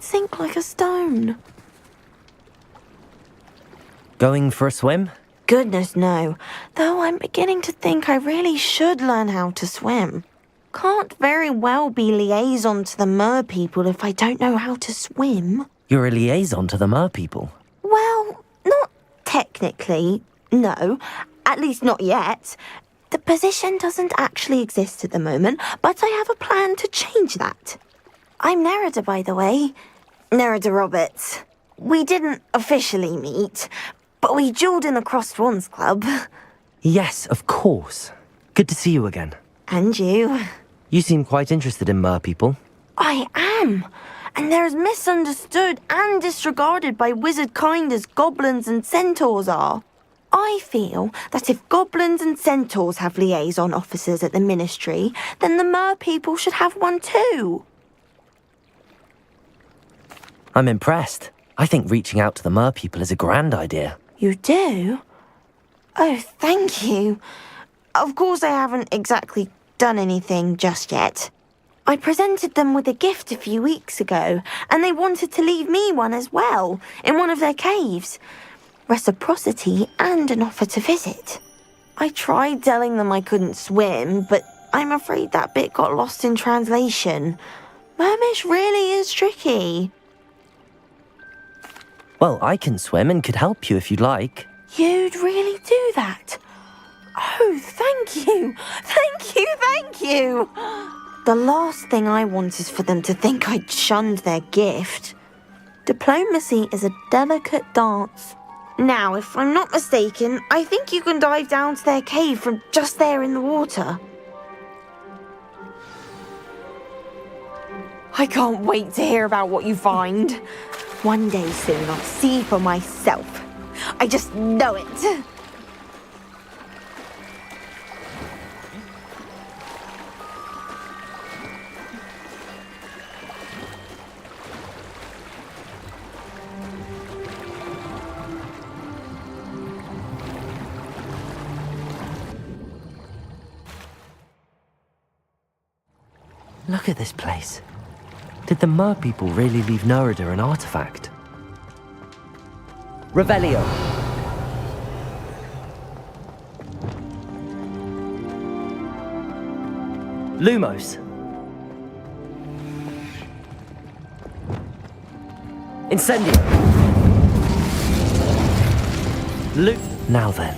sink like a stone. Going for a swim? Goodness, no. Though I'm beginning to think I really should learn how to swim. Can't very well be liaison to the mer people if I don't know how to swim. You're a liaison to the mer people? Well, not technically, no. At least not yet. The position doesn't actually exist at the moment, but I have a plan to change that. I'm Nerida, by the way. Nerida Roberts. We didn't officially meet, but we duelled in the Crossed Swans Club. Yes, of course. Good to see you again. And you. You seem quite interested in mer people. I am. And they're as misunderstood and disregarded by wizard kind as goblins and centaurs are. I feel that if goblins and centaurs have liaison officers at the ministry, then the mer people should have one too. I'm impressed. I think reaching out to the mer people is a grand idea. You do? Oh, thank you. Of course I haven't exactly done anything just yet. I presented them with a gift a few weeks ago, and they wanted to leave me one as well, in one of their caves. Reciprocity and an offer to visit. I tried telling them I couldn't swim, but I'm afraid that bit got lost in translation. Mermish really is tricky. Well, I can swim and could help you if you'd like. You'd really do that? Oh, thank you! Thank you, thank you! The last thing I want is for them to think I'd shunned their gift. Diplomacy is a delicate dance. Now, if I'm not mistaken, I think you can dive down to their cave from just there in the water. I can't wait to hear about what you find. One day soon I'll see for myself. I just know it. Look at this place. Did the mer people really leave Nerida an artifact? Revelio! Lumos! Incendio! Now then,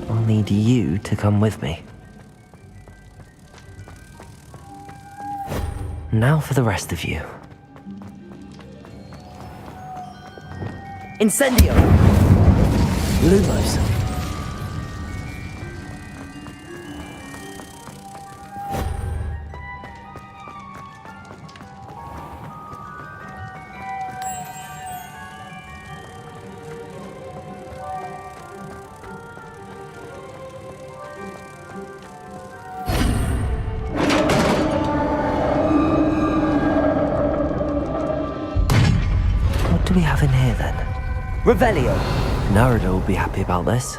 I'll need you to come with me. Now for the rest of you. Incendio! Lumos. What do we have in here then? Revelio! Nerida will be happy about this.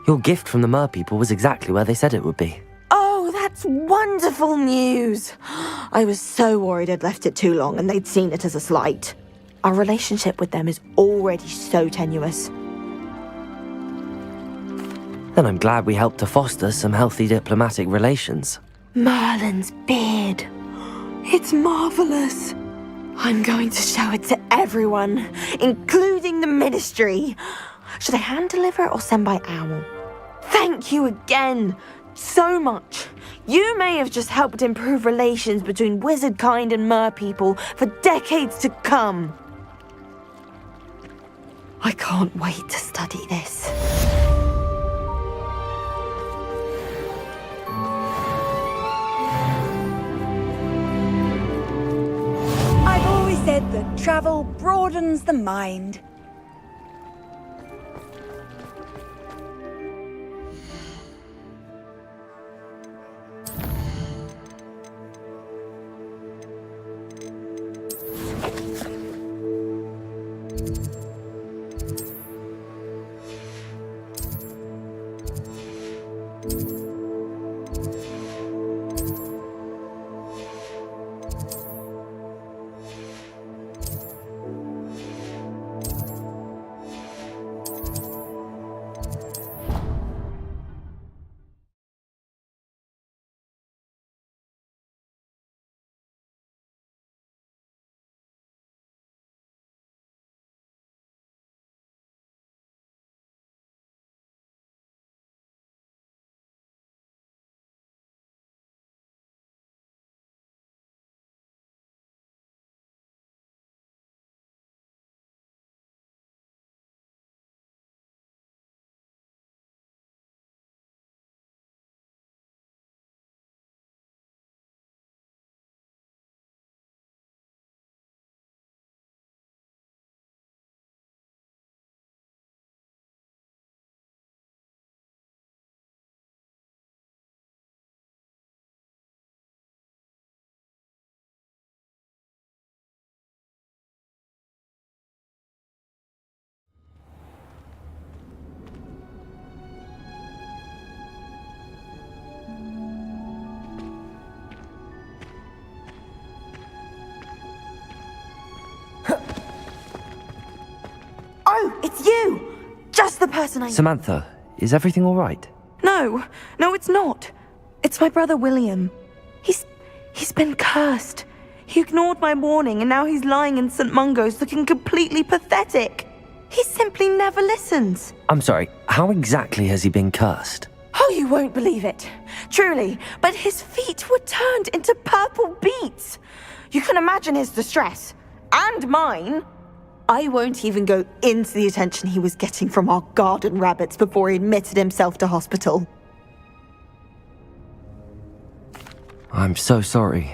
Your gift from the mer people was exactly where they said it would be. Oh, that's wonderful news! I was so worried I'd left it too long and they'd seen it as a slight. Our relationship with them is already so tenuous. Then I'm glad we helped to foster some healthy diplomatic relations. Merlin's beard. It's marvelous. I'm going to show it to everyone, including the ministry. Should I hand deliver it or send by owl? Thank you again so much. You may have just helped improve relations between wizard kind and mer people for decades to come. I can't wait to study this. I've always said that travel broadens the mind. Oh, it's you! Just the person I... Samantha, is everything all right? No, it's not. It's my brother William. He's been cursed. He ignored my warning and now he's lying in St. Mungo's looking completely pathetic. He simply never listens. I'm sorry, how exactly has he been cursed? Oh, you won't believe it. Truly, but his feet were turned into purple beets. You can imagine his distress. And mine. I won't even go into the attention he was getting from our garden rabbits before he admitted himself to hospital. I'm so sorry.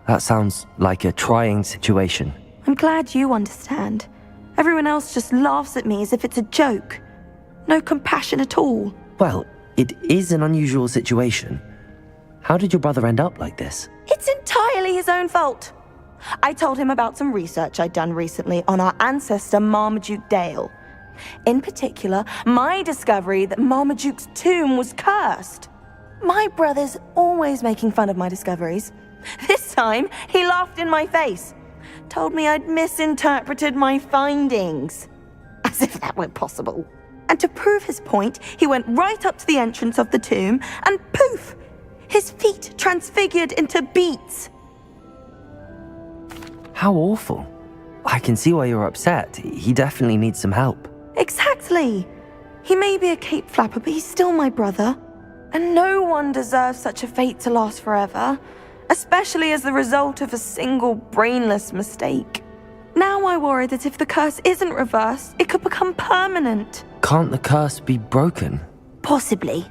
That sounds like a trying situation. I'm glad you understand. Everyone else just laughs at me as if it's a joke. No compassion at all. Well, it is an unusual situation. How did your brother end up like this? It's entirely his own fault. I told him about some research I'd done recently on our ancestor Marmaduke Dale. In particular, my discovery that Marmaduke's tomb was cursed. My brother's always making fun of my discoveries. This time, he laughed in my face. Told me I'd misinterpreted my findings. As if that were possible. And to prove his point, he went right up to the entrance of the tomb and poof! His feet transfigured into beets. How awful. I can see why you're upset. He definitely needs some help. Exactly. He may be a cape flapper, but he's still my brother. And no one deserves such a fate to last forever, especially as the result of a single brainless mistake. Now I worry that if the curse isn't reversed, it could become permanent. Can't the curse be broken? Possibly.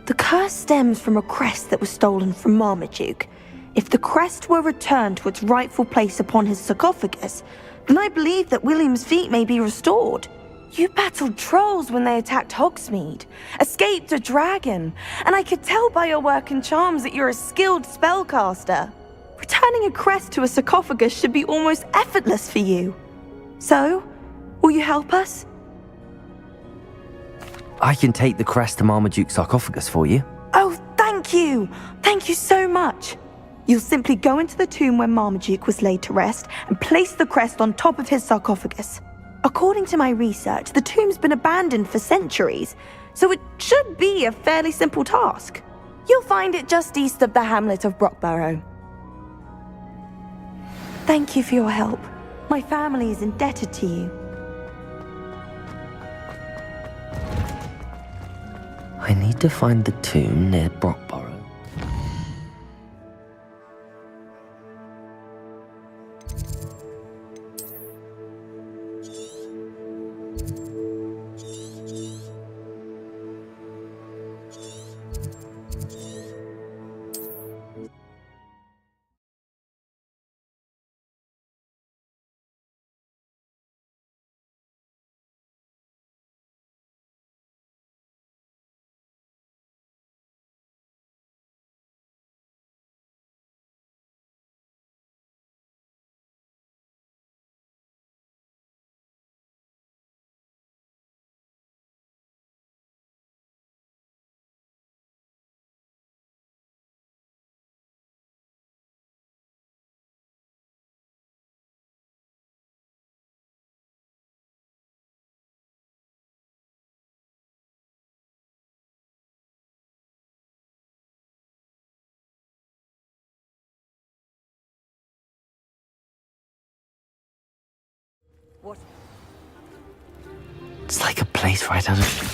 The curse stems from a crest that was stolen from Marmaduke. If the crest were returned to its rightful place upon his sarcophagus, then I believe that William's feet may be restored. You battled trolls when they attacked Hogsmeade, escaped a dragon, and I could tell by your work and charms that you're a skilled spellcaster. Returning a crest to a sarcophagus should be almost effortless for you. So, will you help us? I can take the crest to Marmaduke's sarcophagus for you. Oh, thank you! Thank you so much! You'll simply go into the tomb where Marmaduke was laid to rest and place the crest on top of his sarcophagus. According to my research, the tomb's been abandoned for centuries, so it should be a fairly simple task. You'll find it just east of the hamlet of Brockborough. Thank you for your help. My family is indebted to you. I need to find the tomb near Brockborough. What? It's like a place right out of...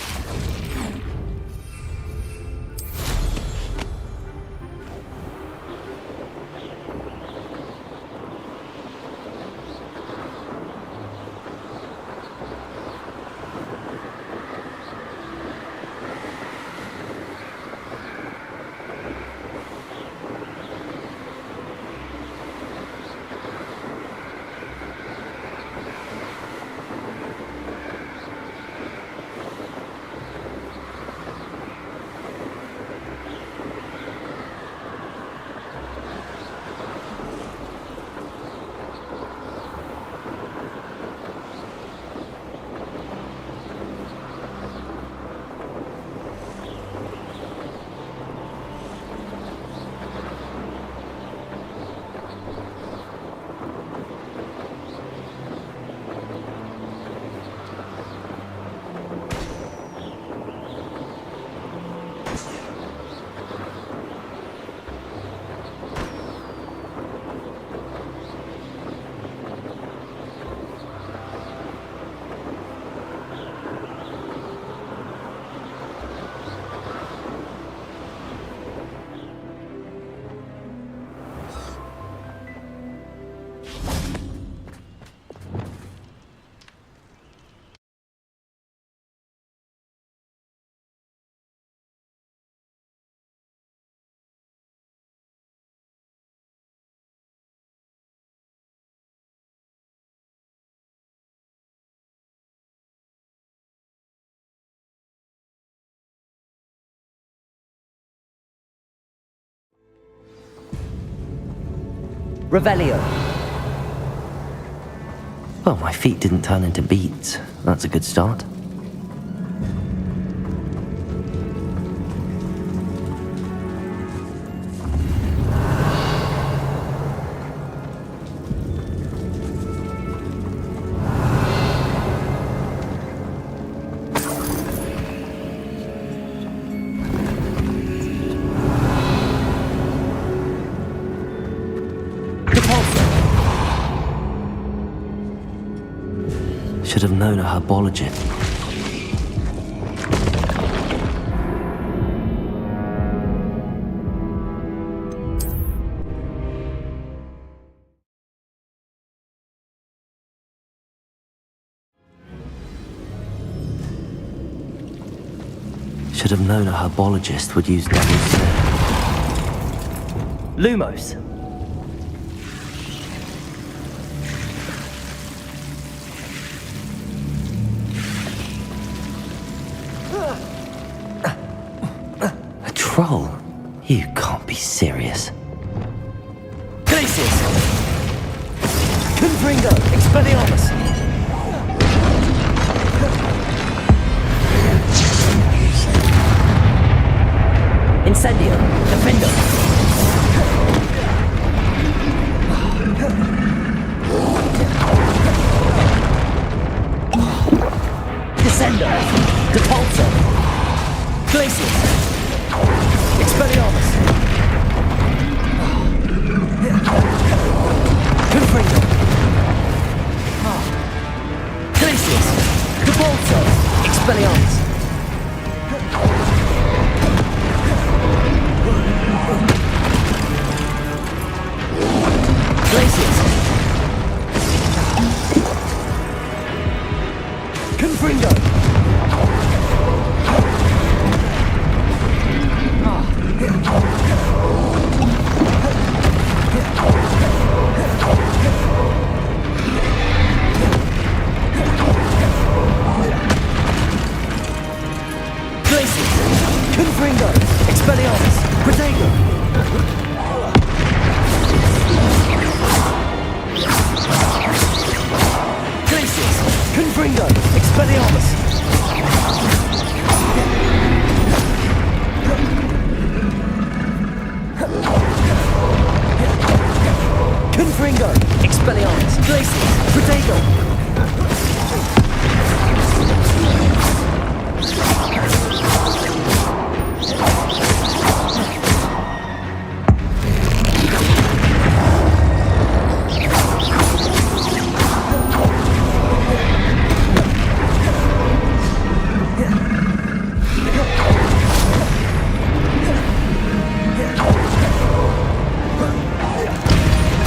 Revelio! Well, my feet didn't turn into beads. That's a good start. Should have known a herbologist. Should have known a herbologist would use devil's snare. Lumos! Troll? You can't be serious. Glacius! Confringo! Expelliarmus! Incendio! Defendo! Descendo! Depulso! Glacius! Expelliarmus! Confringo! Glacius! Depulso! Expelliarmus! Confringo! Expelliarmus! Glacius! Protego!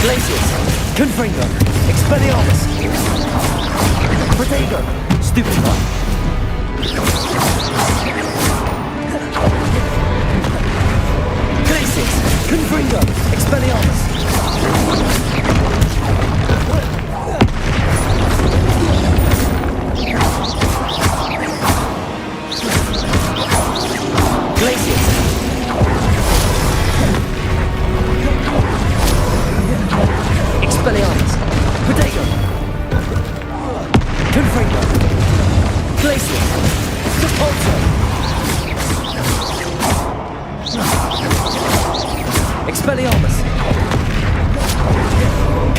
Glacius! Confringo! Expelliarmus! Protego! Stupefy! Glacius! Confringo! Expelliarmus! Glacius! Expelliarmus! Protego! Confringo! Glacius! Sepulchre! Expelliarmus!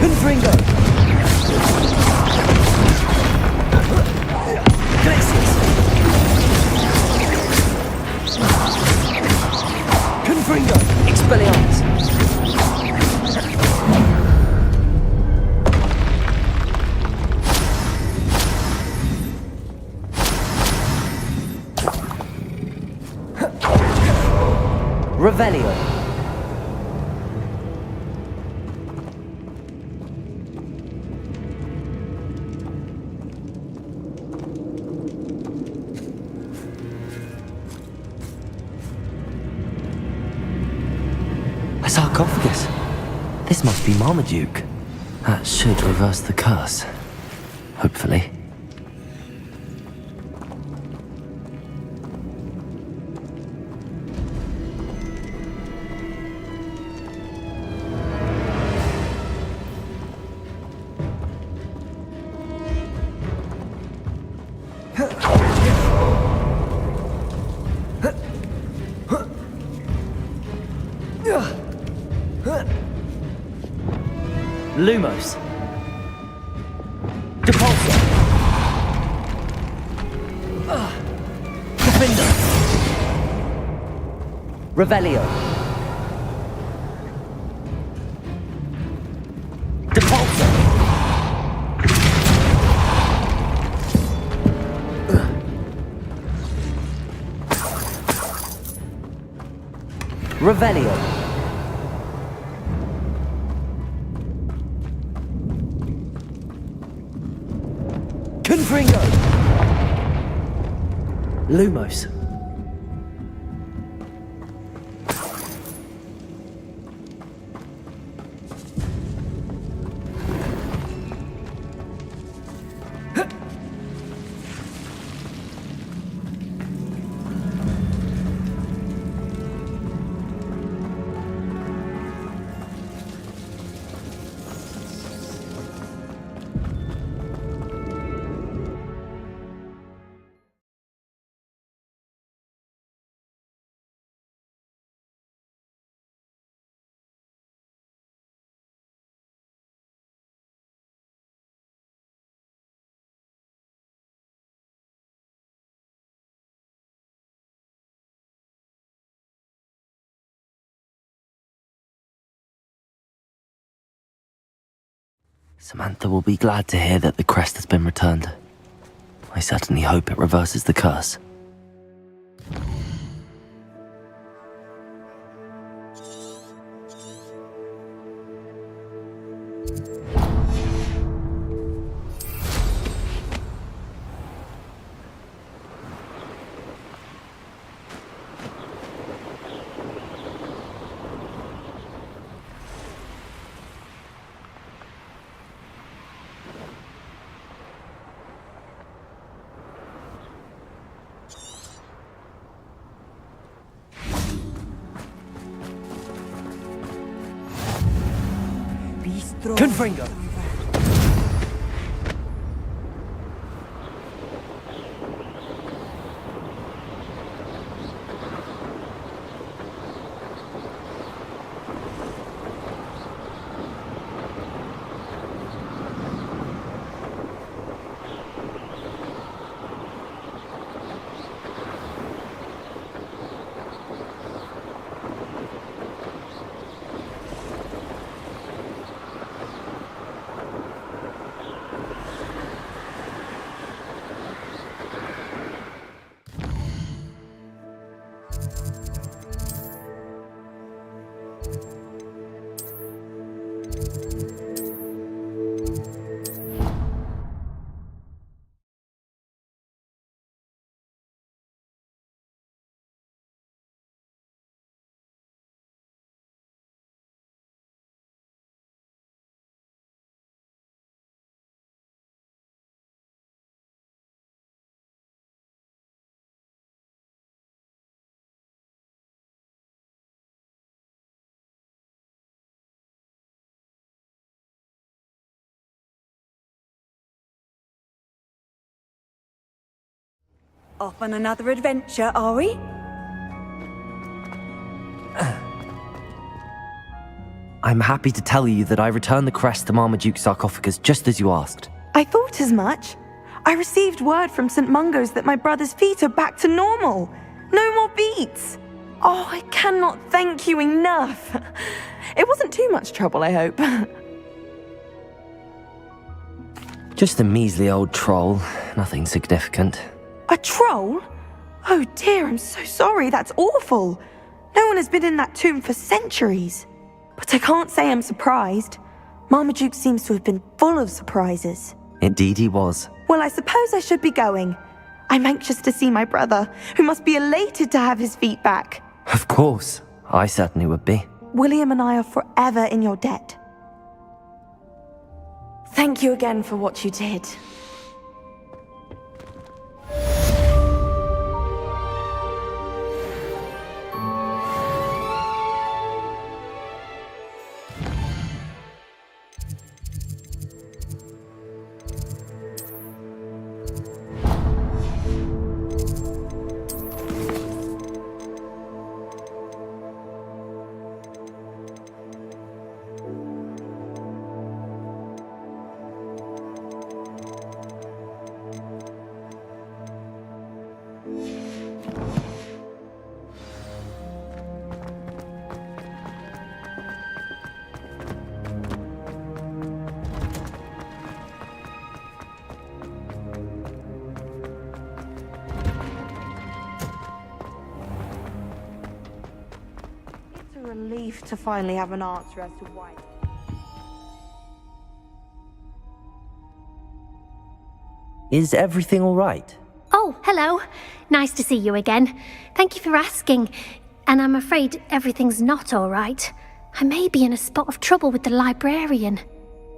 Confringo! Glacius! Confringo! Expelliarmus! Revelio. A sarcophagus. This must be Marmaduke. That should reverse the curse. Hopefully. Lumos. Depulso. Defender. Revelio. Depulso. Revelio. Confringo! Lumos. Samantha will be glad to hear that the crest has been returned. I certainly hope it reverses the curse. Confringo! Off on another adventure, are we? I'm happy to tell you that I returned the crest to Marmaduke's sarcophagus just as you asked. I thought as much. I received word from St. Mungo's that my brother's feet are back to normal. No more beats. Oh, I cannot thank you enough. It wasn't too much trouble, I hope. Just a measly old troll, nothing significant. A troll? Oh dear, I'm so sorry, that's awful. No one has been in that tomb for centuries. But I can't say I'm surprised. Marmaduke seems to have been full of surprises. Indeed he was. Well, I suppose I should be going. I'm anxious to see my brother, who must be elated to have his feet back. Of course, I certainly would be. William and I are forever in your debt. Thank you again for what you did. It's a relief to finally have an answer as to why. Is everything all right? Oh, hello. Nice to see you again. Thank you for asking. And I'm afraid everything's not all right. I may be in a spot of trouble with the librarian.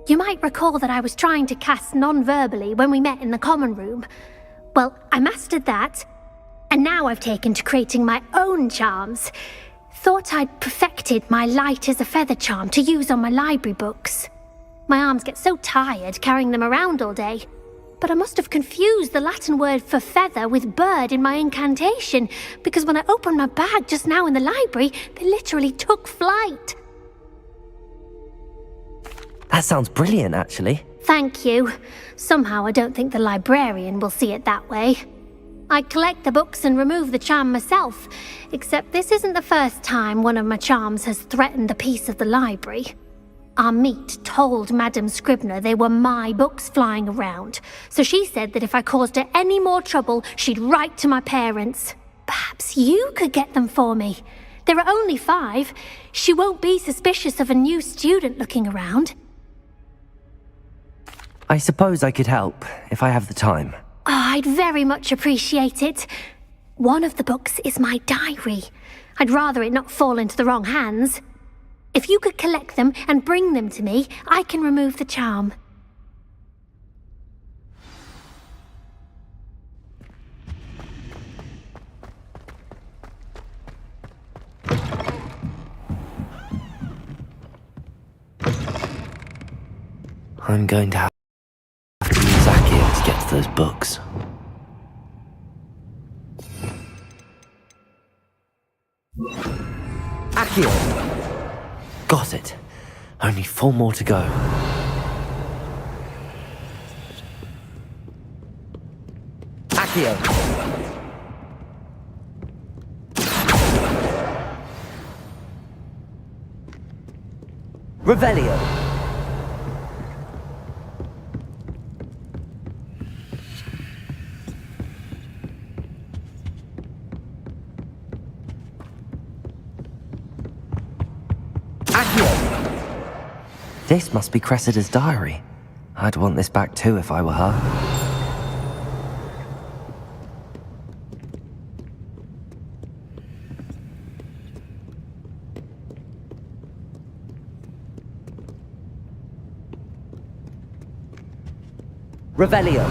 You might recall that I was trying to cast non-verbally when we met in the common room. Well, I mastered that, and now I've taken to creating my own charms. Thought I'd perfected my light as a feather charm to use on my library books. My arms get so tired carrying them around all day. But I must have confused the Latin word for feather with bird in my incantation, because when I opened my bag just now in the library, they literally took flight. That sounds brilliant, actually. Thank you. Somehow I don't think the librarian will see it that way. I collect the books and remove the charm myself, except this isn't the first time one of my charms has threatened the peace of the library. Our meet told Madame Scribner they were my books flying around, so she said that if I caused her any more trouble, she'd write to my parents. Perhaps you could get them for me. There are only 5. She won't be suspicious of a new student looking around. I suppose I could help, if I have the time. Oh, I'd very much appreciate it. One of the books is my diary. I'd rather it not fall into the wrong hands. If you could collect them and bring them to me, I can remove the charm. I'm going to have to use Accio to get to those books. Accio! Got it. Only 4 more to go. Accio! Revelio! This must be Cressida's diary. I'd want this back too if I were her. Revelio.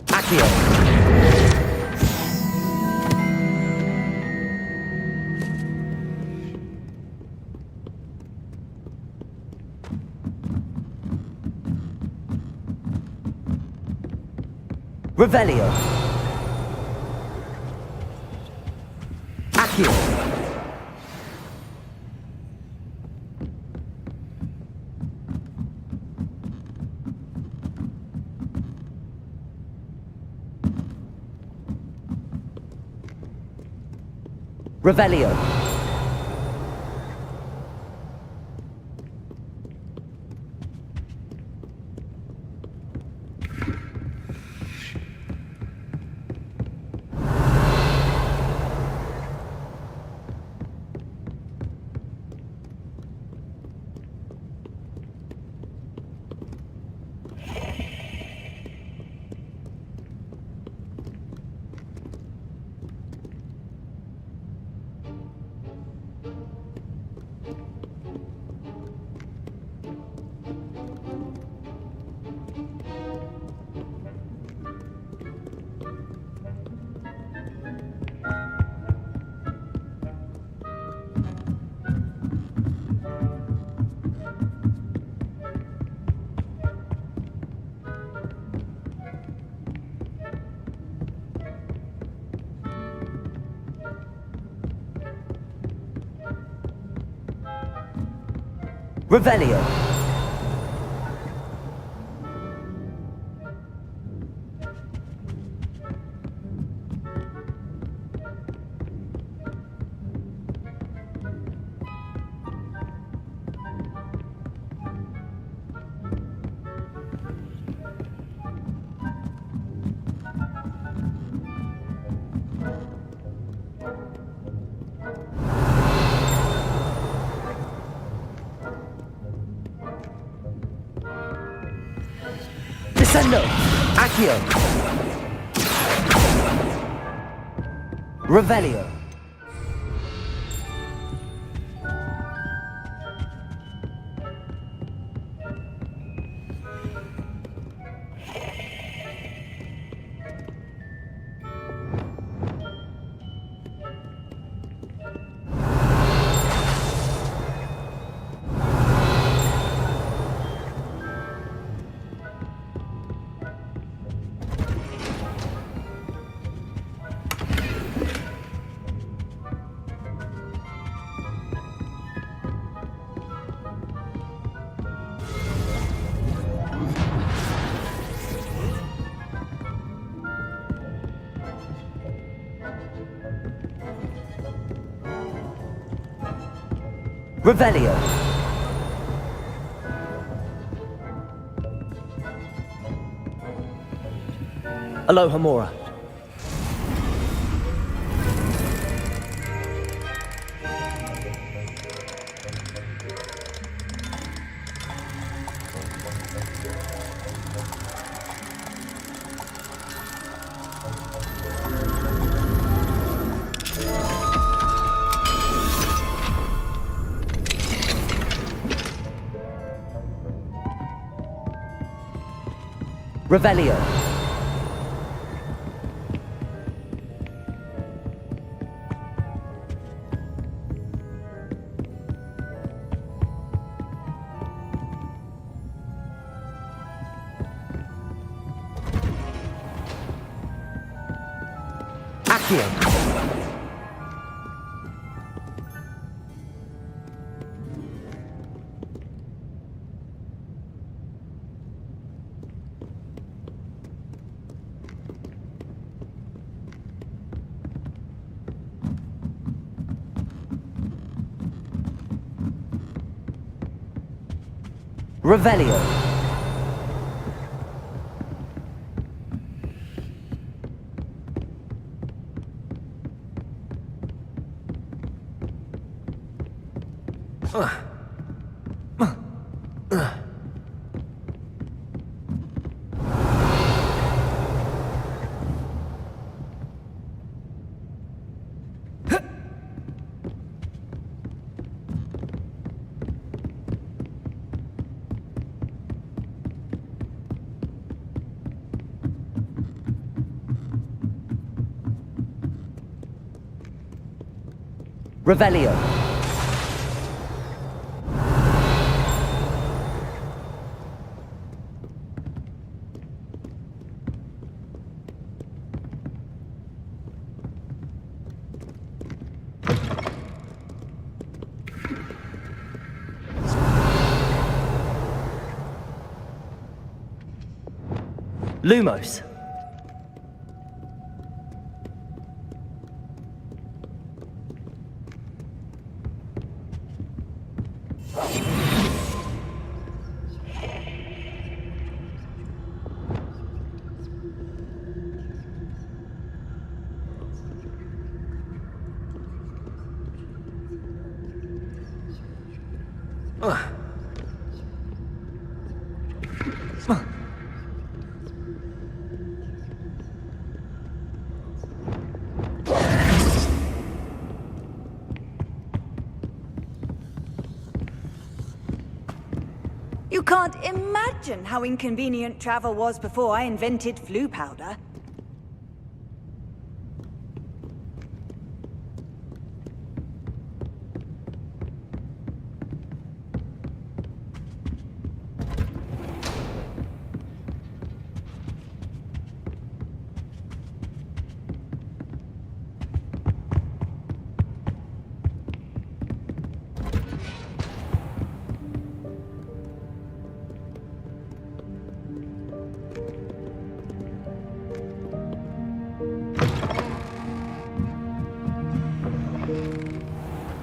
Accio. Revelio. Accio. Revelio. Revelio. Descendo. Accio. Revelio. Revelio. Aloha Mora. Revelio. Accio. Revelio. Revelio. Lumos. You can't imagine how inconvenient travel was before I invented flu powder.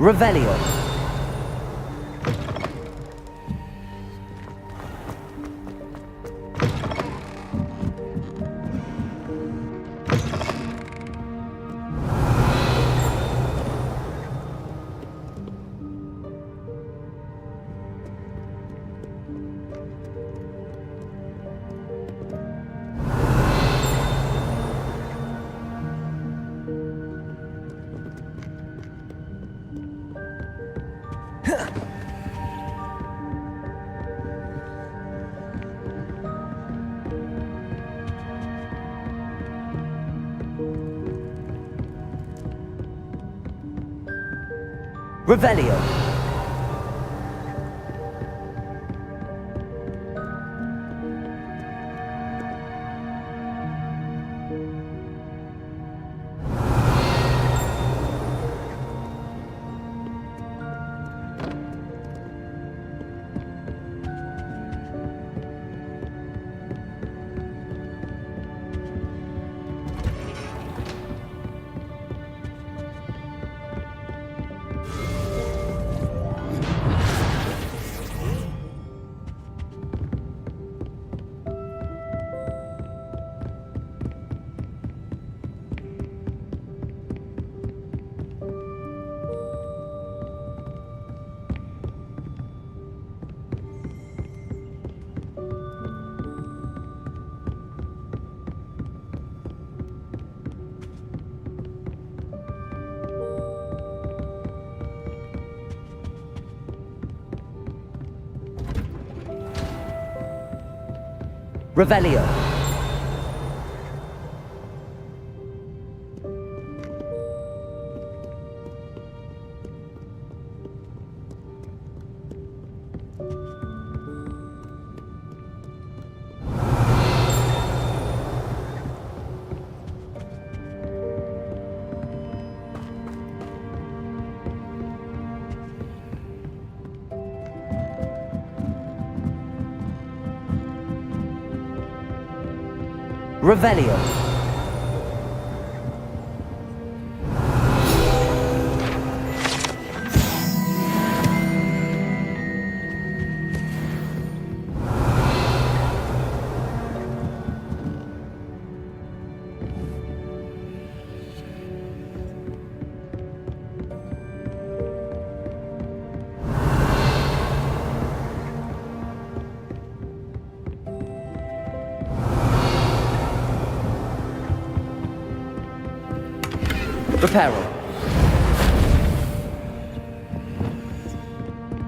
Revelio. Revelio. Revelio. Revelio. Reparo.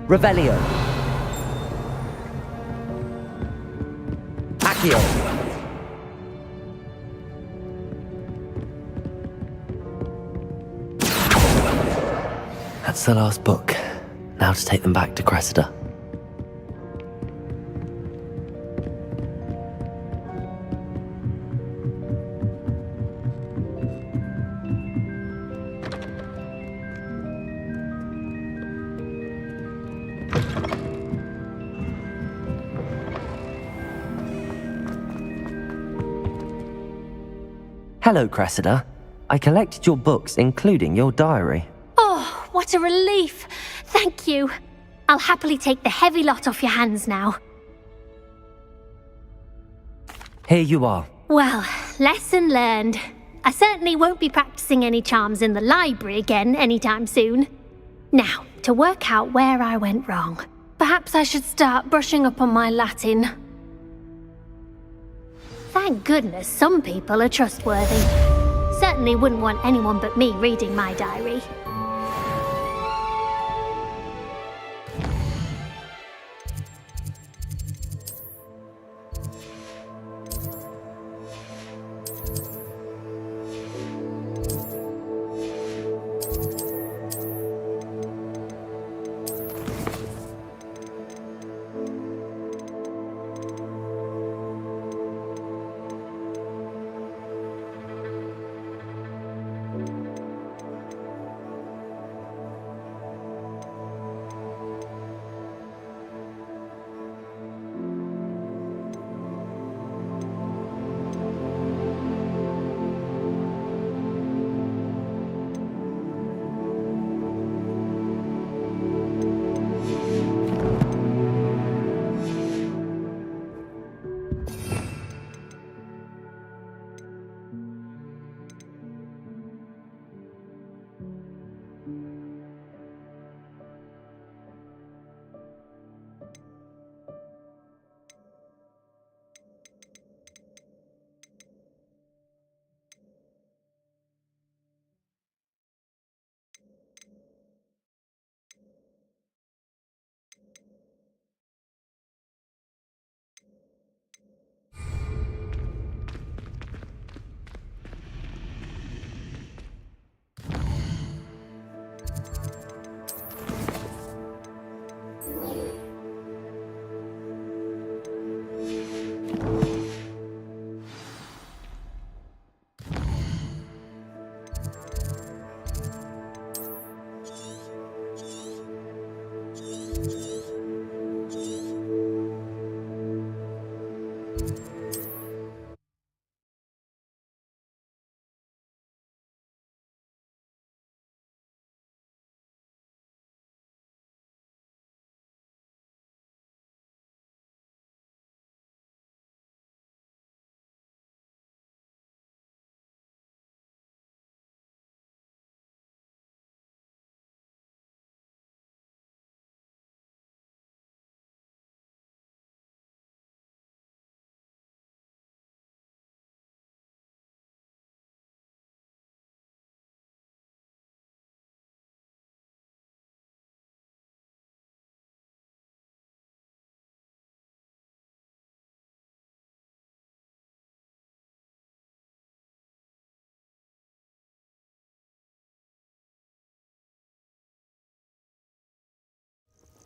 Revelio. Accio. That's the last book. Now to take them back to Cressida. Hello, Cressida. I collected your books, including your diary. Oh, what a relief. Thank you. I'll happily take the heavy lot off your hands now. Here you are. Well, lesson learned. I certainly won't be practicing any charms in the library again anytime soon. Now, to work out where I went wrong. Perhaps I should start brushing up on my Latin. Thank goodness some people are trustworthy. Certainly wouldn't want anyone but me reading my diary.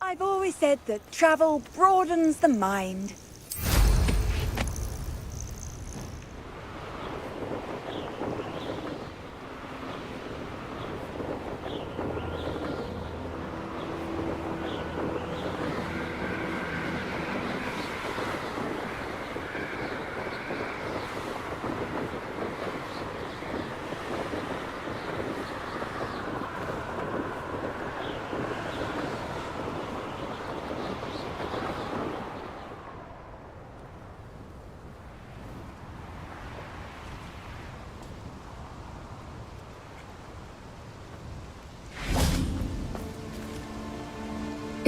I've always said that travel broadens the mind.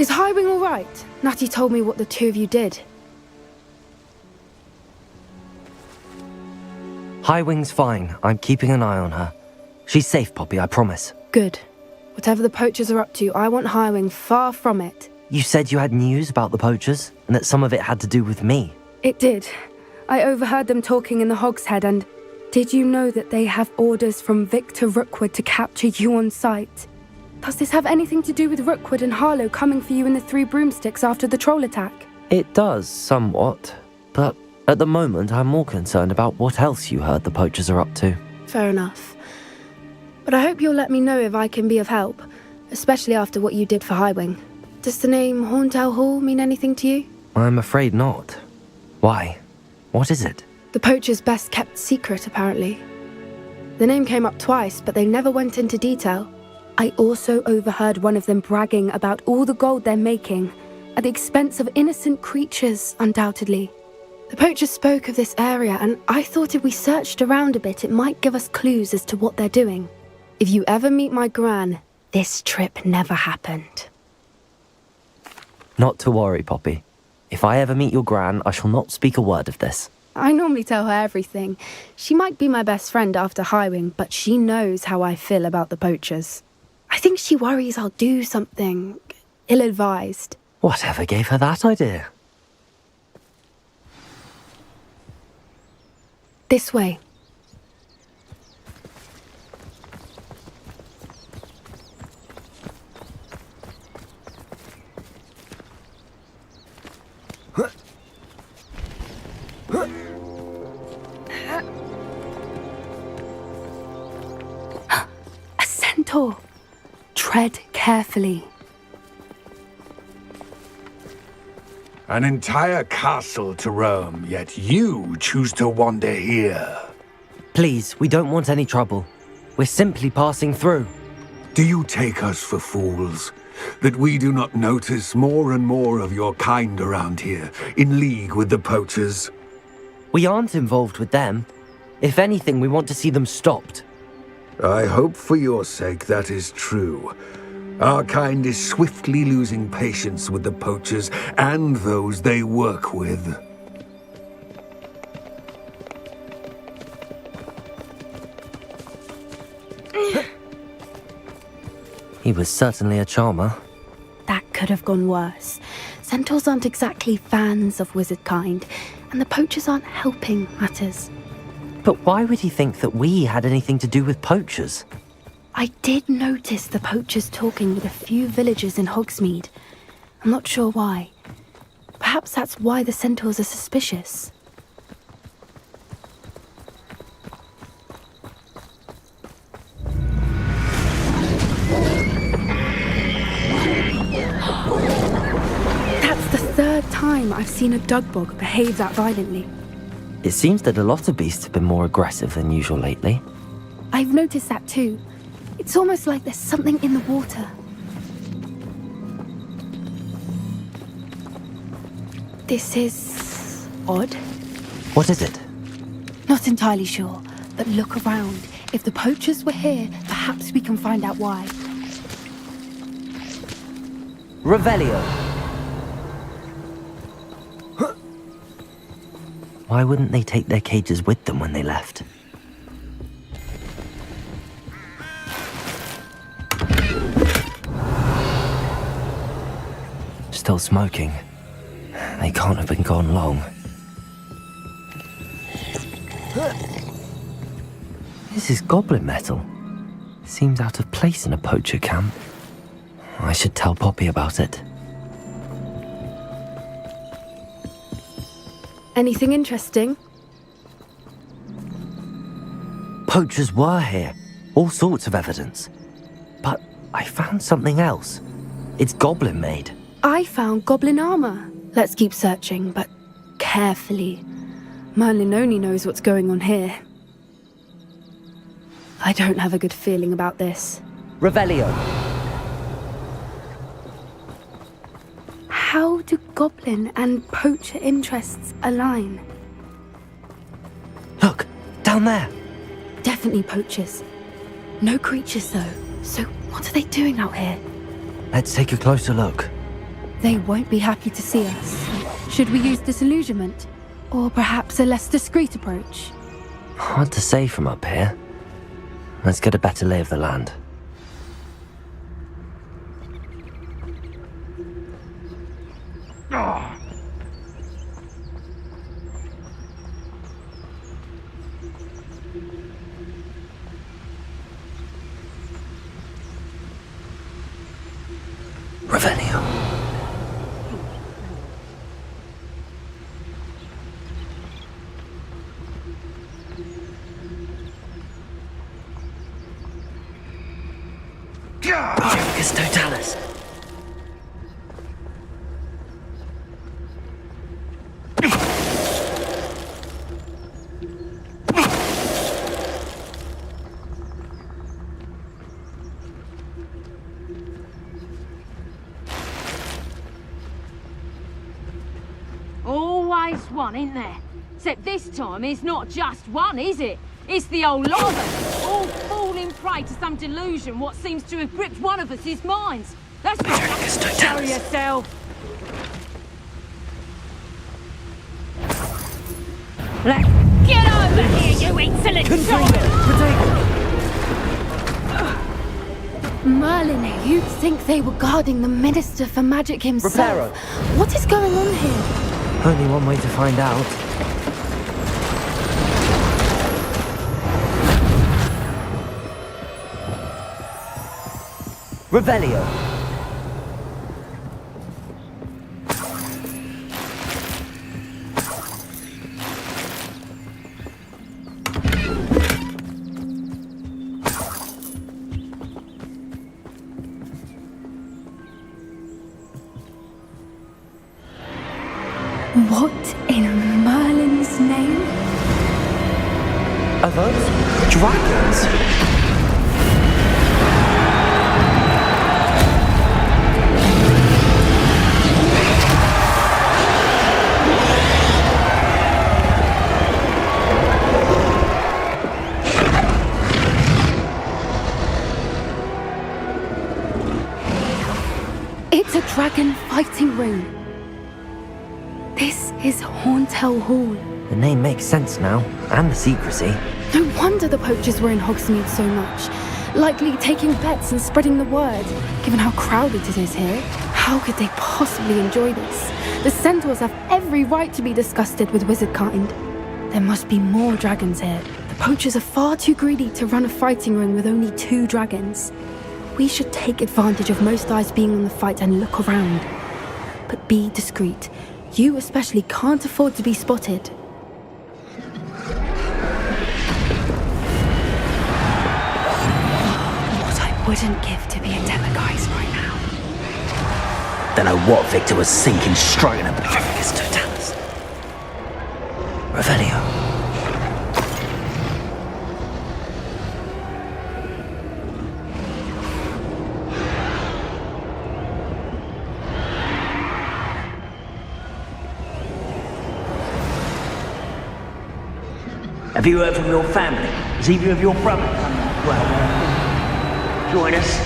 Is Highwing all right? Natty told me what the two of you did. Highwing's fine. I'm keeping an eye on her. She's safe, Poppy, I promise. Good. Whatever the poachers are up to, I want Highwing far from it. You said you had news about the poachers, and that some of it had to do with me. It did. I overheard them talking in the Hogshead, and did you know that they have orders from Victor Rookwood to capture you on sight? Does this have anything to do with Rookwood and Harlow coming for you in the Three Broomsticks after the troll attack? It does, somewhat. But at the moment, I'm more concerned about what else you heard the poachers are up to. Fair enough. But I hope you'll let me know if I can be of help, especially after what you did for Highwing. Does the name Horntail Hall mean anything to you? I'm afraid not. Why? What is it? The poacher's best kept secret, apparently. The name came up twice, but they never went into detail. I also overheard one of them bragging about all the gold they're making, at the expense of innocent creatures, undoubtedly. The poachers spoke of this area, and I thought if we searched around a bit, it might give us clues as to what they're doing. If you ever meet my gran, this trip never happened. Not to worry, Poppy. If I ever meet your gran, I shall not speak a word of this. I normally tell her everything. She might be my best friend after Highwing, but she knows how I feel about the poachers. I think she worries I'll do something ill-advised. Whatever gave her that idea? This way. A centaur. Tread carefully. An entire castle to roam, yet you choose to wander here. Please, we don't want any trouble. We're simply passing through. Do you take us for fools? That we do not notice more and more of your kind around here, in league with the poachers? We aren't involved with them. If anything, we want to see them stopped. I hope for your sake that is true. Our kind is swiftly losing patience with the poachers and those they work with. He was certainly a charmer. That could have gone worse. Centaurs aren't exactly fans of wizard kind, and the poachers aren't helping matters. But why would he think that we had anything to do with poachers? I did notice the poachers talking with a few villagers in Hogsmeade. I'm not sure why. Perhaps that's why the centaurs are suspicious. That's the third time I've seen a dugbog behave that violently. It seems that a lot of beasts have been more aggressive than usual lately. I've noticed that too. It's almost like there's something in the water. This is odd. What is it? Not entirely sure, but look around. If the poachers were here, perhaps we can find out why. Revelio! Why wouldn't they take their cages with them when they left? Still smoking. They can't have been gone long. This is goblin metal. Seems out of place in a poacher camp. I should tell Poppy about it. Anything interesting? Poachers were here. All sorts of evidence. But I found something else. It's goblin made. I found goblin armor. Let's keep searching, but carefully. Merlin only knows what's going on here. I don't have a good feeling about this. Revelio! How do goblin and poacher interests align? Look! Down there! Definitely poachers. No creatures, though. So what are they doing out here? Let's take a closer look. They won't be happy to see us. Should we use disillusionment? Or perhaps a less discreet approach? Hard to say from up here. Let's get a better lay of the land. Revelio. Focus totalis. Always one, isn't there? Except this time it's not just one, is it? It's the old lot of us, all falling prey to some delusion what seems to have gripped one of us' minds. That's what show yourself. Let's get over here, you insolent child! Merlin, you'd think they were guarding the Minister for Magic himself. Reparo. What is going on here? Only one way to find out. Revelio. What in Merlin's name? Are those dragons? It's a dragon fighting ring. This is Hauntel Hall. The name makes sense now, and the secrecy. No wonder the poachers were in Hogsmeade so much. Likely taking bets and spreading the word, given how crowded it is here. How could they possibly enjoy this? The centaurs have every right to be disgusted with wizard kind. There must be more dragons here. The poachers are far too greedy to run a fighting ring with only 2 dragons. We should take advantage of most eyes being on the fight and look around. But be discreet. You especially can't afford to be spotted. What I wouldn't give to be a Telegeist right now. Don't know what Victor was thinking, striking a Focus totalis. Revelio. Have you heard from your family? Has either of your brother come that well? Join us?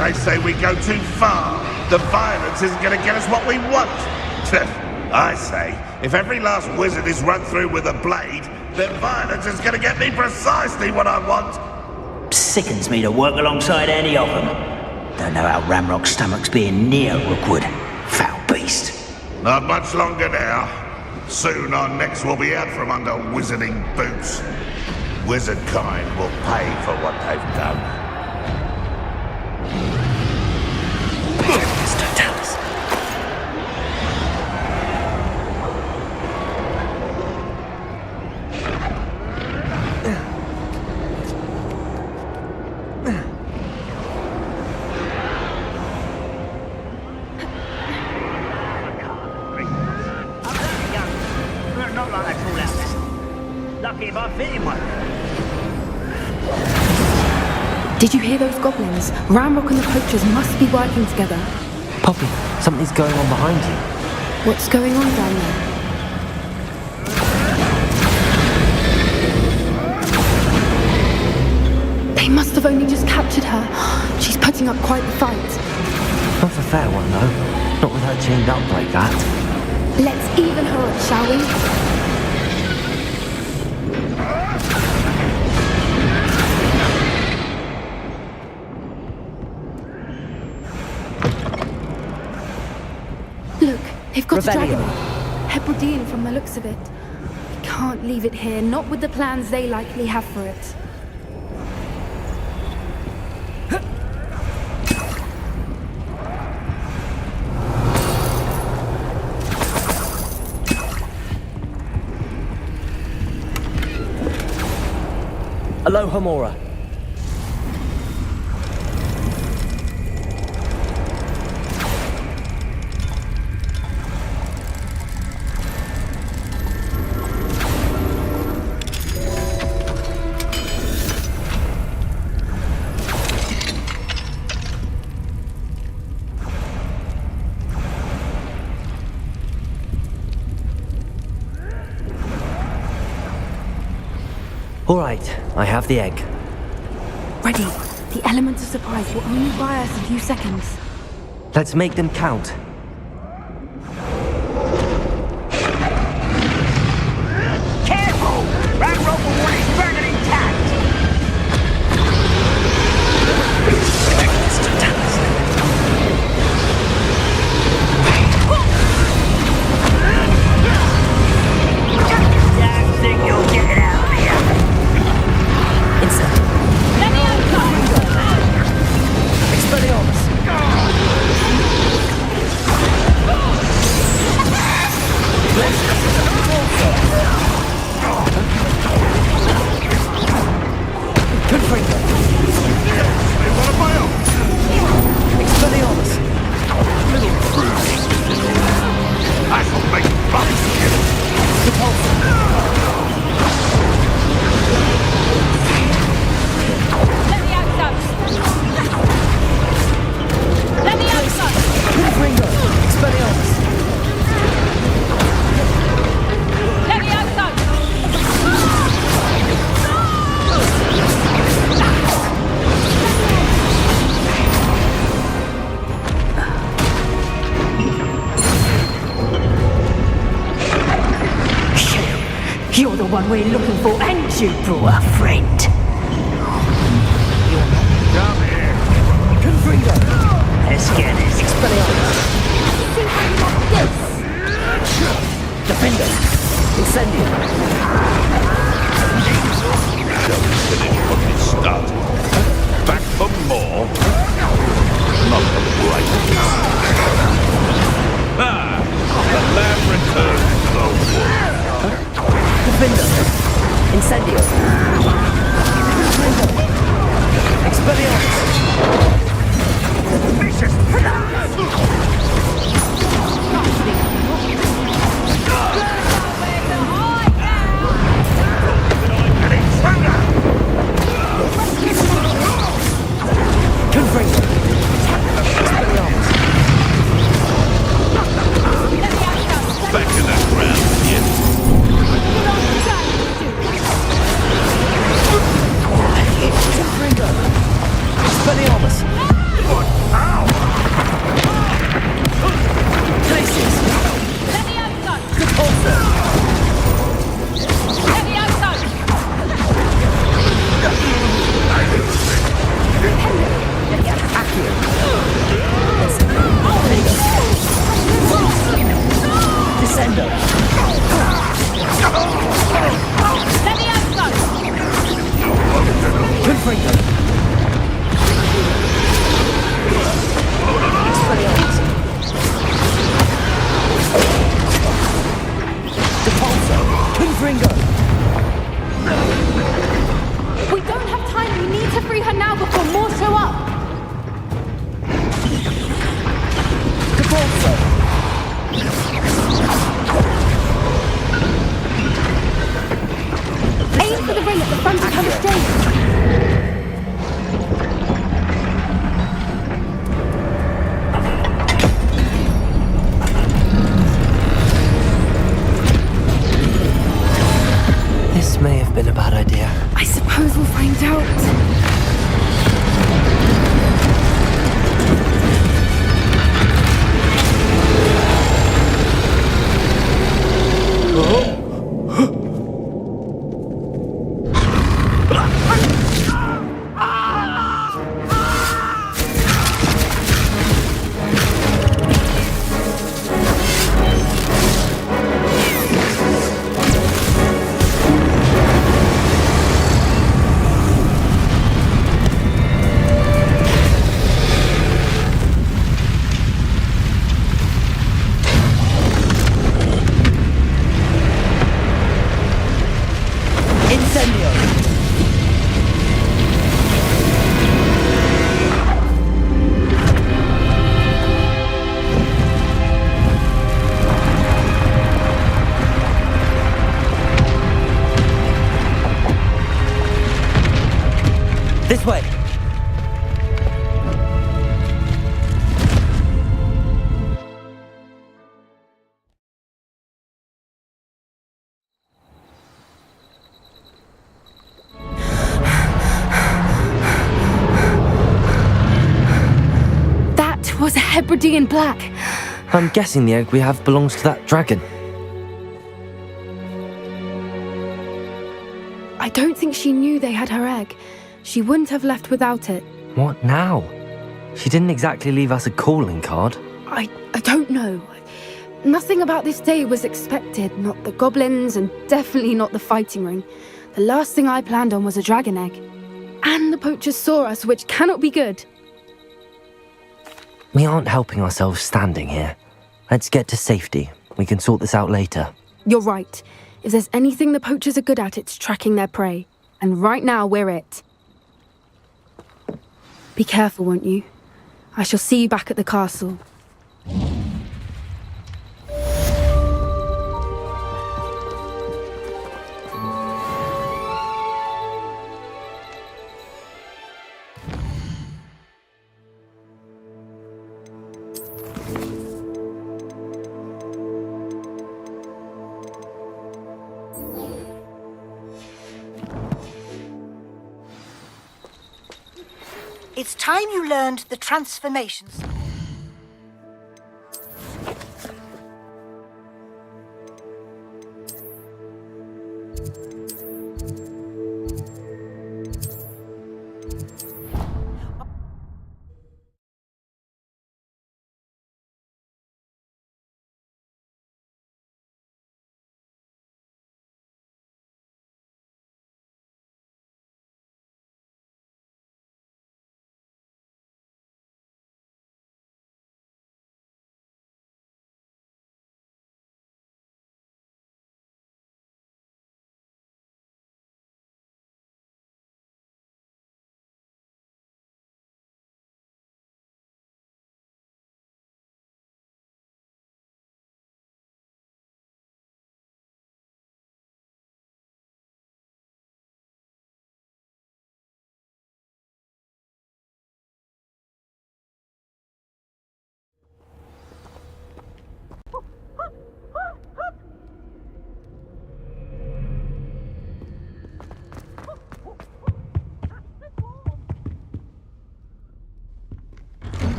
They say we go too far. The violence isn't going to get us what we want. I say, if every last wizard is run through with a blade, then violence is going to get me precisely what I want. Sickens me to work alongside any of them. Don't know how Ramrock's stomach's being near Rookwood. Foul beast. Not much longer now. Soon our necks will be out from under wizarding boots. Wizard kind will pay for what they've done. Focus totalis. Not like they call out there. Lucky if I fit in one. Did you hear those goblins? Ramrock and the poachers must be working together. Poppy, something's going on behind you. What's going on down there? They must have only just captured her. She's putting up quite the fight. Not a fair one, though. Not with her chained up like that. Let's even her up, shall we? Look, they've got Rebellion. a dragon. Hebridean from the looks of it. We can't leave it here, not with the plans they likely have for it. Aloha Mora. All right, I have the egg. Ready. The element of surprise will only buy us a few seconds. Let's make them count. Careful! That rope will want his dragon intact! Damn thing, you'll get it out of here! Let me outside! Expelliarmus! Confringo! What am I on? Expelliarmus! That'll make bumps again. Let me outside! Let me outside! Confringo! Expelliarmus! Let me outside! You're the one we're looking for, and you brought a friend. Come here. Confringo! Let's get this. Expelliarmus! Defender! Incendio! Don't finish what it started. Back for more. Not the bright. The lamb returns to the wood. Defender! Incendio! Expelliarmus! Vicious. An intruder. Confringo! Expelliarmus! Back in that ground, yes. Confringo! Expelliarmus! Ow! Glacius! Let me outside! Repulsor! Let me outside! Accio! Descendo! Let me outside! Confringo! Expelliarmus! Repulsor! Confringo! We don't have time. We need to free her now before more show up. Repulsor! Aim for the ring at the front of her stage. This may have been a bad idea. I suppose we'll find out. This way! That was a Hebridean black. I'm guessing the egg we have belongs to that dragon. I don't think she knew they had her egg. She wouldn't have left without it. What now? She didn't exactly leave us a calling card. I don't know. Nothing about this day was expected. Not the goblins, and definitely not the fighting ring. The last thing I planned on was a dragon egg. And the poachers saw us, which cannot be good. We aren't helping ourselves standing here. Let's get to safety. We can sort this out later. You're right. If there's anything the poachers are good at, it's tracking their prey. And right now, we're it. Be careful, won't you? I shall see you back at the castle. It's time you learned the transformations.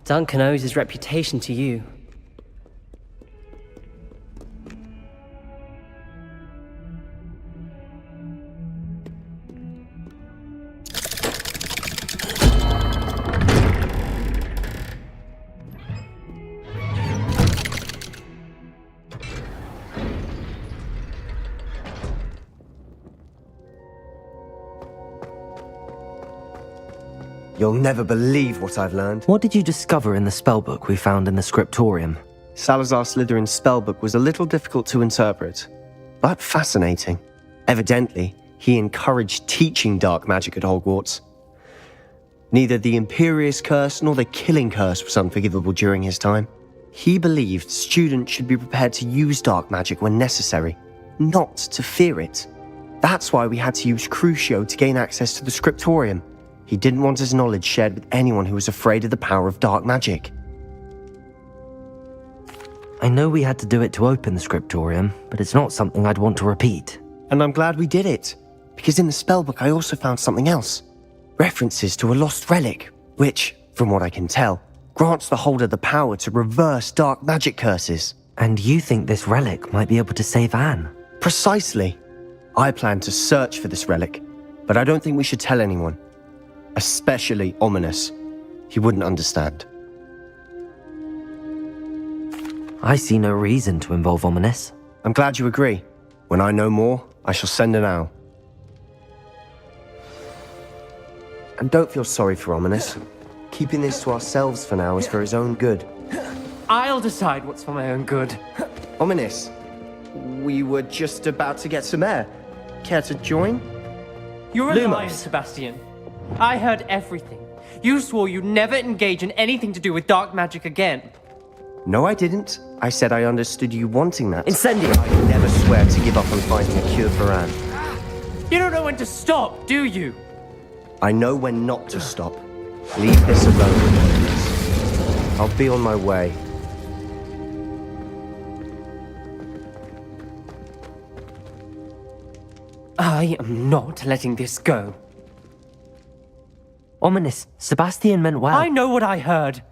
Duncan owes his reputation to you. You'll never believe what I've learned. What did you discover in the spellbook we found in the scriptorium? Salazar Slytherin's spellbook was a little difficult to interpret, but fascinating. Evidently, he encouraged teaching dark magic at Hogwarts. Neither the Imperious Curse nor the Killing Curse was unforgivable during his time. He believed students should be prepared to use dark magic when necessary, not to fear it. That's why we had to use Crucio to gain access to the scriptorium. He didn't want his knowledge shared with anyone who was afraid of the power of dark magic. I know we had to do it to open the scriptorium, but it's not something I'd want to repeat. And I'm glad we did it, because in the spellbook I also found something else. References to a lost relic, which, from what I can tell, grants the holder the power to reverse dark magic curses. And you think this relic might be able to save Anne? Precisely. I plan to search for this relic, but I don't think we should tell anyone. Especially Ominous. He wouldn't understand. I see no reason to involve Ominous. I'm glad you agree. When I know more, I shall send an owl. And don't feel sorry for Ominous. Keeping this to ourselves for now is for his own good. I'll decide what's for my own good. Ominous, we were just about to get some air. Care to join? You're a Lumos. liar, Sebastian. I heard everything. You swore you'd never engage in anything to do with dark magic again. No, I didn't. I said I understood you wanting that. Incendio! I never swear to give up on finding a cure for Anne. You don't know when to stop, do you? I know when not to stop. Leave this alone, Ominous. I'll be on my way. I am not letting this go. Ominous, Sebastian meant well. I know what I heard.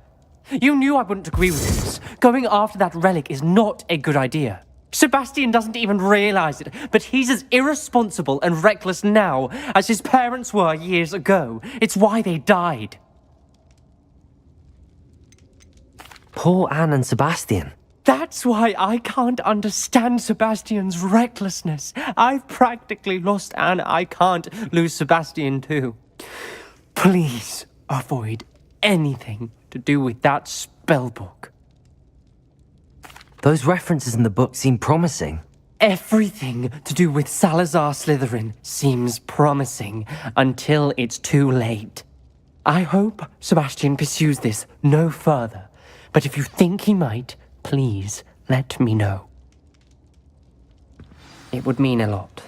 You knew I wouldn't agree with this. Going after that relic is not a good idea. Sebastian doesn't even realize it, but he's as irresponsible and reckless now as his parents were years ago. It's why they died. Poor Anne and Sebastian. That's why I can't understand Sebastian's recklessness. I've practically lost Anne. I can't lose Sebastian too. Please avoid anything to do with that spellbook. Those references in the book seem promising. Everything to do with Salazar Slytherin seems promising until it's too late. I hope Sebastian pursues this no further, but if you think he might, please let me know. It would mean a lot.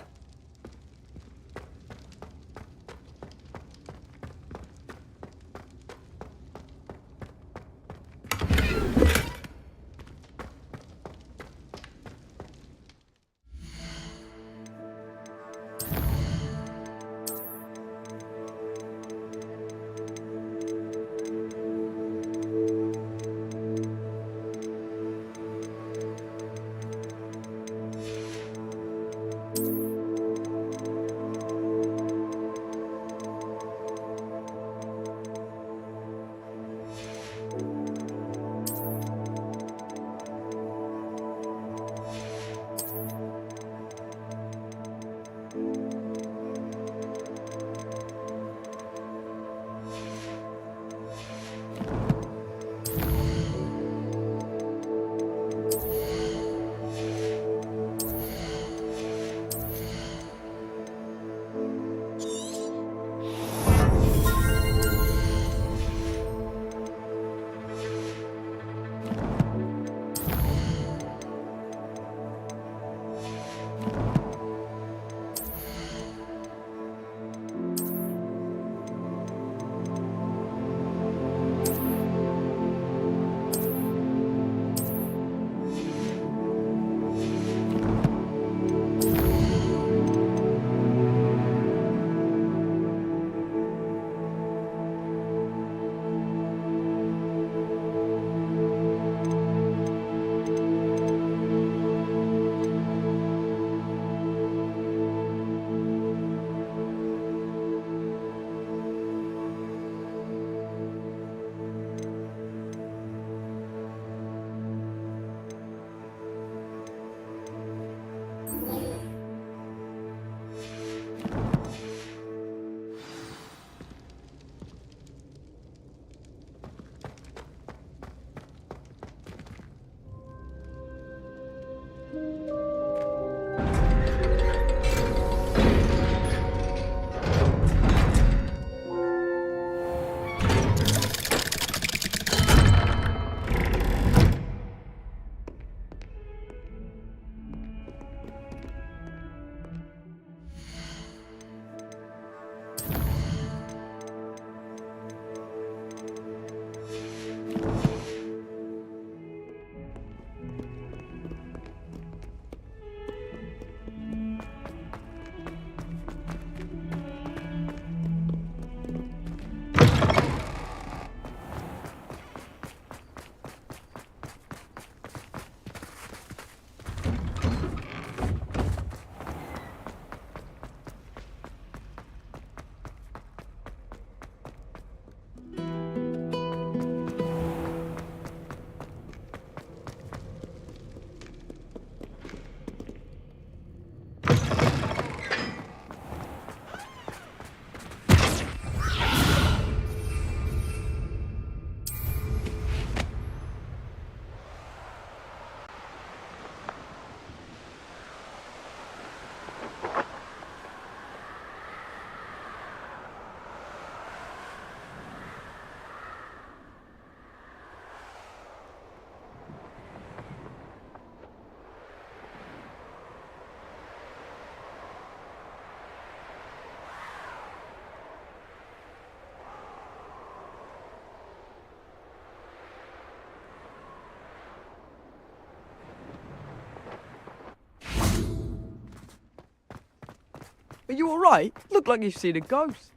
Are you alright? Look like you've seen a ghost.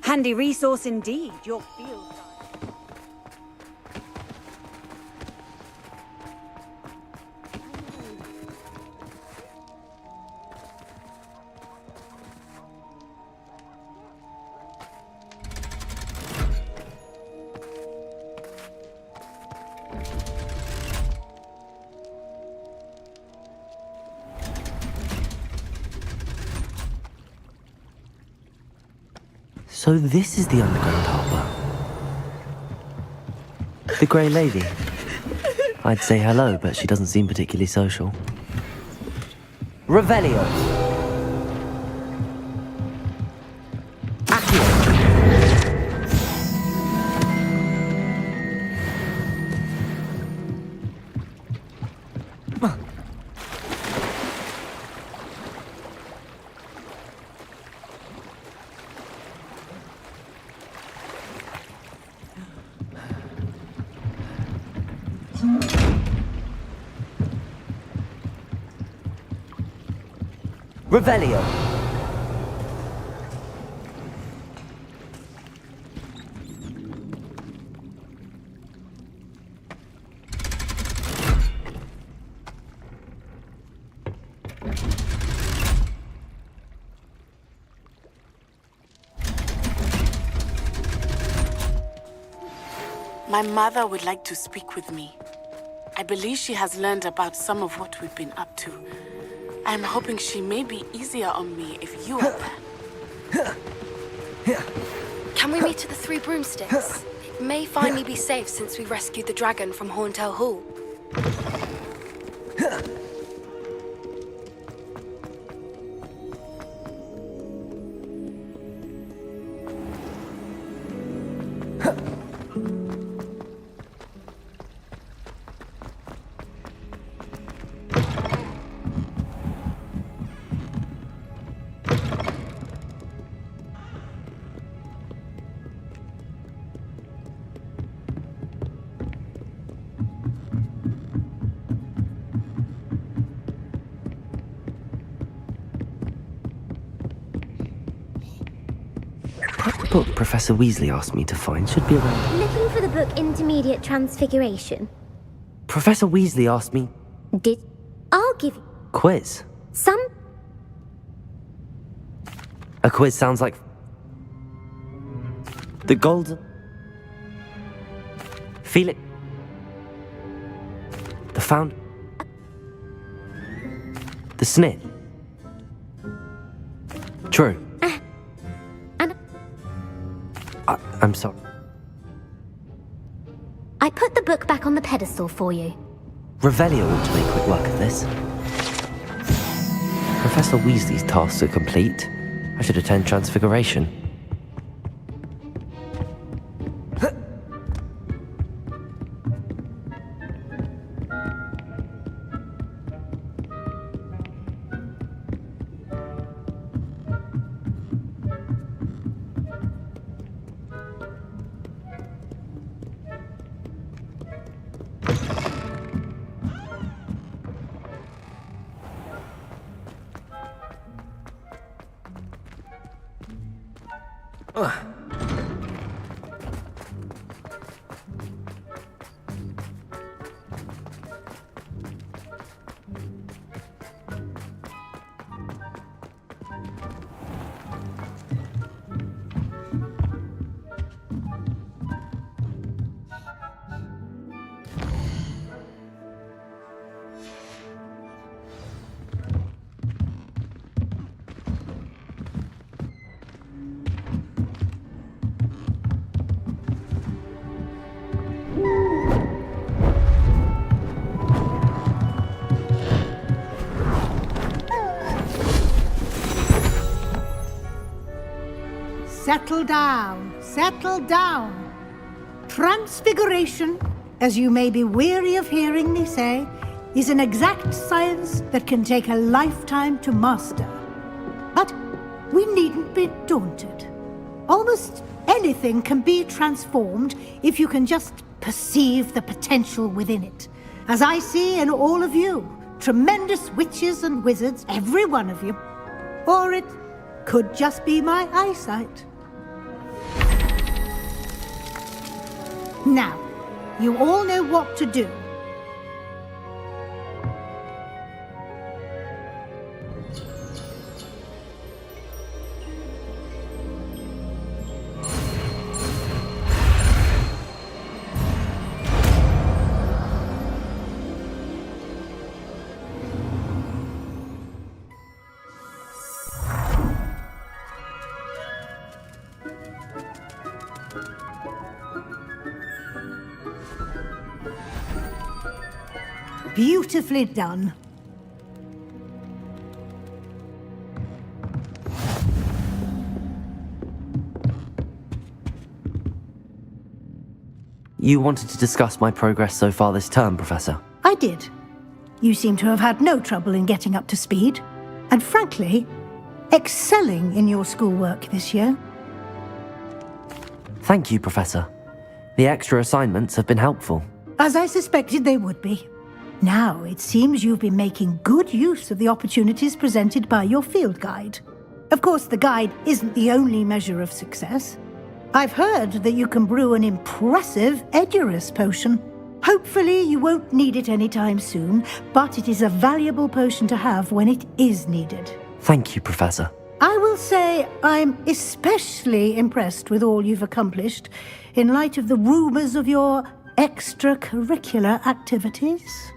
Handy resource indeed, your field guide. So this is the underground harbour. The Grey Lady. I'd say hello, but she doesn't seem particularly social. Revelio. Revelio. My mother would like to speak with me. I believe she has learned about some of what we've been up to. I'm hoping she may be easier on me if you are there. Can we meet at the Three Broomsticks? It may finally be safe since we rescued the dragon from Horntail Hall. The book Professor Weasley asked me to find should be around. Looking for the book Intermediate Transfiguration. Professor Weasley asked me... I'll give you... Quiz. Some... A quiz sounds like... The golden... Feel it... The found... The snit. True. I'm sorry. I put the book back on the pedestal for you. Revelio ought to make quick work of this. Professor Weasley's tasks are complete. I should attend Transfiguration. Settle down, settle down. Transfiguration, as you may be weary of hearing me say, is an exact science that can take a lifetime to master. But we needn't be daunted. Almost anything can be transformed if you can just perceive the potential within it, as I see in all of you, Tremendous witches and wizards, every one of you. Or it could just be my eyesight. Now, you all know what to do. Beautifully done. You wanted to discuss my progress so far this term, Professor? I did. You seem to have had no trouble in getting up to speed, and frankly, excelling in your schoolwork this year. Thank you, Professor. The extra assignments have been helpful. As I suspected they would be. Now, it seems you've been making good use of the opportunities presented by your field guide. Of course, the guide isn't the only measure of success. I've heard that you can brew an impressive Edurus potion. Hopefully, you won't need it anytime soon, but it is a valuable potion to have when it is needed. Thank you, Professor. I will say I'm especially impressed with all you've accomplished in light of the rumors of your extracurricular activities.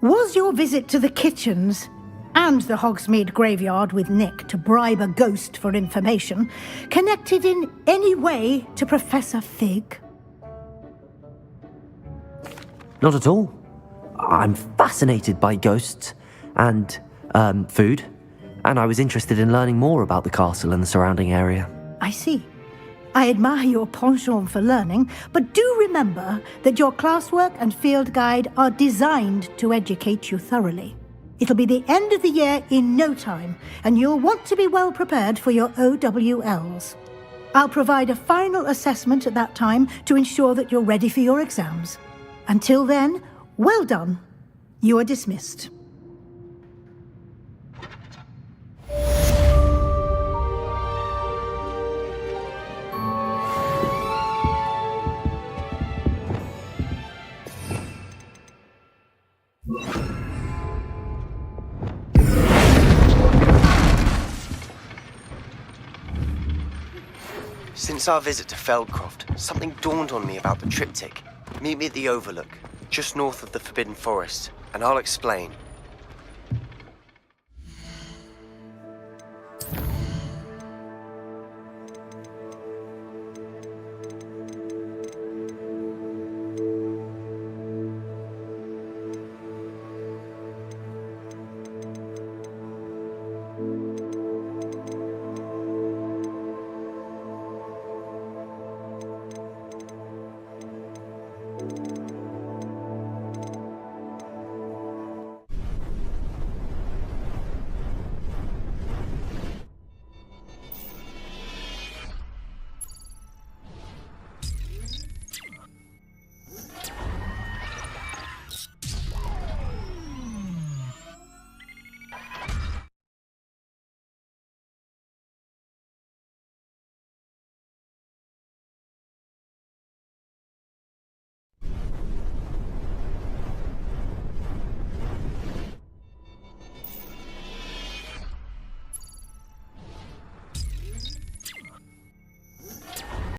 Was your visit to the kitchens and the Hogsmeade graveyard with Nick to bribe a ghost for information connected in any way to Professor Fig? Not at all. I'm fascinated by ghosts and, food, and I was interested in learning more about the castle and the surrounding area. I see. I admire your penchant for learning, but do remember that your classwork and field guide are designed to educate you thoroughly. It'll be the end of the year in no time, and you'll want to be well prepared for your OWLs. I'll provide a final assessment at that time to ensure that you're ready for your exams. Until then, well done. You are dismissed. Since our visit to Feldcroft, something dawned on me about the triptych. Meet me at the Overlook, just north of the Forbidden Forest, and I'll explain.